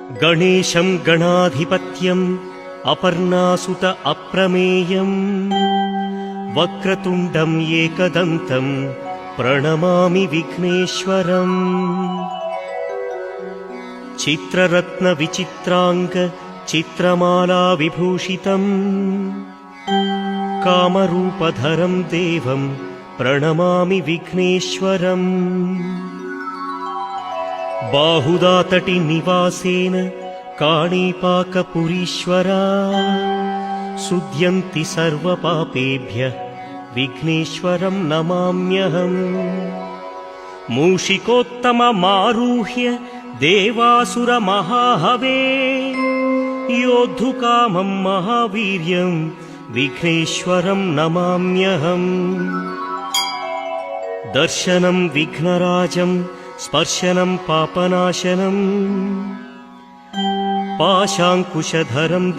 गणेशं गणाधिपत्यम् अपर्णासुत अप्रमेयम् वक्रतुण्डम् एकदन्तम् प्रणमामि विघ्नेश्वरम्। चित्ररत्न विचित्रांग चित्रमाला विभूषितम् कामरूपधरम् देवम् प्रणमामि विघ्नेश्वरम्। बाहुदातटि निवासेन काणीपाकपुरीश्वरा शुध्यन्ति सर्वपापेभ्यः विघ्नेश्वरं नमाम्यहम्। मूषिकोत्तममारुह्य देवासुरमहाहवे योद्धुकामं महावीर्यं विघ्नेश्वरं नमाम्यहम्। दर्शनं विघ्नराजं स्पर्शनं पापनाशनम् पाशाङ्कुशधरं